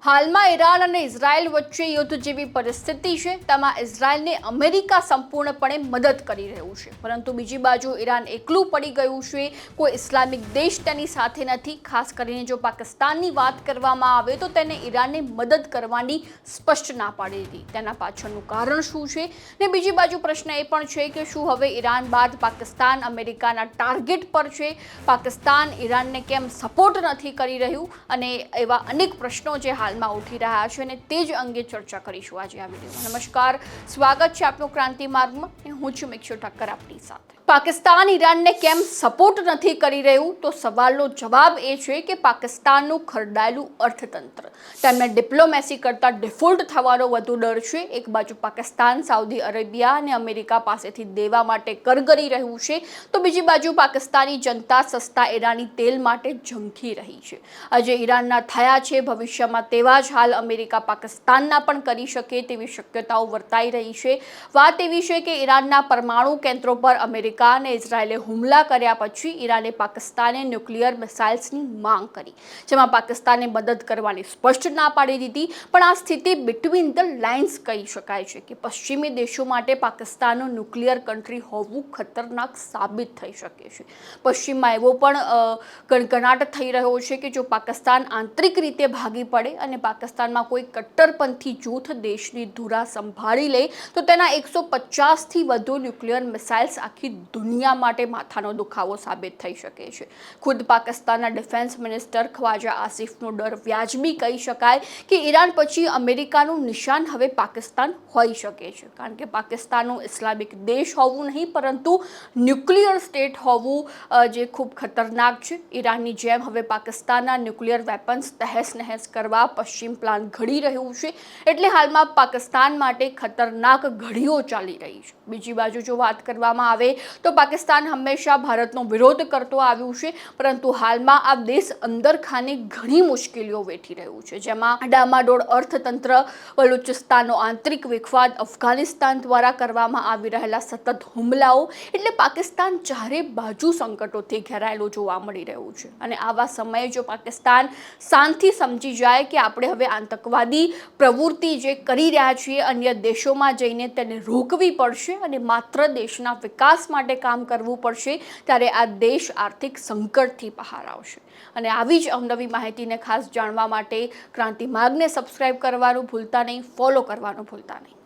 હાલમાં ઈરાન અને ઇઝરાયલ વચ્ચે યુદ્ધ જેવી પરિસ્થિતિ છે તેમાં ઇઝરાયલને અમેરિકા સંપૂર્ણપણે મદદ કરી રહ્યું છે, પરંતુ બીજી બાજુ ઈરાન એકલું પડી ગયું છે। કોઈ ઇસ્લામિક દેશ તેની સાથે નથી। ખાસ કરીને જો પાકિસ્તાનની વાત કરવામાં આવે તો તેને ઈરાનને મદદ કરવાની સ્પષ્ટ ના પાડી દીધી। તેના પાછળનું કારણ શું છે ને બીજી બાજુ પ્રશ્ન એ પણ છે કે શું હવે ઈરાન બાદ પાકિસ્તાન અમેરિકાના ટાર્ગેટ પર છે? પાકિસ્તાન ઈરાનને કેમ સપોર્ટ નથી કરી રહ્યું? અને એવા અનેક પ્રશ્નો જે હાલમાં ઉઠી રહ્યા છે અને તે જ અંગે ચર્ચા કરીશું આજે આ વિડીયોમાં। નમસ્કાર, સ્વાગત છે આપનું ક્રાંતિ માર્ગમાં। હું છું મિક્ષુ ઠક્કર આપની સાથે। પાકિસ્તાન ઈરાનને કેમ સપોર્ટ નથી કરી રહ્યું તો સવાલનો જવાબ એ છે કે પાકિસ્તાનનું ખરડાયેલું અર્થતંત્ર તેમને ડિપ્લોમેસી કરતાં ડિફોલ્ટ થવાનો વધુ ડર છે। એક બાજુ પાકિસ્તાન સાઉદી અરેબિયા અને અમેરિકા પાસેથી દેવા માટે કરગરી રહ્યું છે, તો બીજી બાજુ પાકિસ્તાની જનતા સસ્તા ઈરાની તેલ માટે ઝંખી રહી છે। આજે ઈરાનના થયા છે, ભવિષ્યમાં તેવા જ હાલ અમેરિકા પાકિસ્તાનના પણ કરી શકે તેવી શક્યતાઓ વર્તાઈ રહી છે। વાત એવી છે કે ઈરાનના પરમાણુ કેન્દ્રો પર અમેરિકા અને ઇઝરાયલે હુમલા કર્યા પછી ઈરાને પાકિસ્તાને ન્યુક્લિયર મિસાઇલ્સની માંગ કરી, જેમાં પાકિસ્તાને મદદ કરવાની સ્પષ્ટ ના પાડી દીધી। પણ આ સ્થિતિ બિટવીન ધ લાઇન્સ કહી શકાય છે કે પશ્ચિમી દેશો માટે પાકિસ્તાનનું ન્યુક્લિયર કન્ટ્રી હોવું ખતરનાક સાબિત થઈ શકે છે। પશ્ચિમમાં એવો પણ ગણગણાટ થઈ રહ્યો છે કે જો પાકિસ્તાન આંતરિક રીતે ભાગી પડે અને પાકિસ્તાનમાં કોઈ કટ્ટરપંથી જૂથ દેશની ધુરા સંભાળી લે તો તેના 150થી વધુ ન્યુક્લિયર મિસાઇલ્સ આખી દુનિયા માટે માથાનો દુખાવો સાબિત થઈ શકે છે। ખુદ પાકિસ્તાનના ડિફેન્સ મિનિસ્ટર ખ્વાજા આસિફનો ડર વ્યાજબી કહી શકાય કે ઈરાન પછી અમેરિકાનું નિશાન હવે પાકિસ્તાન હોઈ શકે છે, કારણ કે પાકિસ્તાનનું ઇસ્લામિક દેશ હોવું નહીં પરંતુ ન્યુક્લિયર સ્ટેટ હોવું જે ખૂબ ખતરનાક છે। ઈરાનની જેમ હવે પાકિસ્તાનના ન્યુક્લિયર વેપન્સ તહેસ નહેસ કરવા પશ્ચિમ પ્લાન ઘડી રહ્યું છે, એટલે હાલમાં પાકિસ્તાન માટે ખતરનાક ઘડીઓ ચાલી રહી છે। બીજી બાજુ જો વાત કરવામાં આવે તો પાકિસ્તાન હંમેશા ભારતનો વિરોધ કરતો આવ્યું છે, પરંતુ હાલમાં આ દેશ અંદર ખાને ઘણી મુશ્કેલીઓ વેઠી રહ્યું છે, જેમાં ડામાડોળ અર્થતંત્ર, બલુચિસ્તાનનો આંતરિક વિખવાદ, અફઘાનિસ્તાન દ્વારા કરવામાં આવી રહેલા સતત હુમલાઓ, એટલે પાકિસ્તાન ચારે બાજુ સંકટોથી ઘેરાયેલું જોવા મળી રહ્યું છે। અને આવા સમયે જો પાકિસ્તાન શાંતિ સમજી જાય કે આપણે હવે આતંકવાદી પ્રવૃત્તિ જે કરી રહ્યા છીએ અન્ય દેશોમાં જઈને તેને રોકવી પડશે અને માત્ર દેશના વિકાસ માટે કામ કરવું પડશે, ત્યારે આ દેશ આર્થિક સંકટથી બહાર આવશે। અને આવી જ અવનવી માહિતીને ખાસ જાણવા માટે ક્રાંતિ માર્ગને સબસ્ક્રાઇબ કરવાનું ભૂલતા નહીં, ફોલો કરવાનું ભૂલતા નહીં।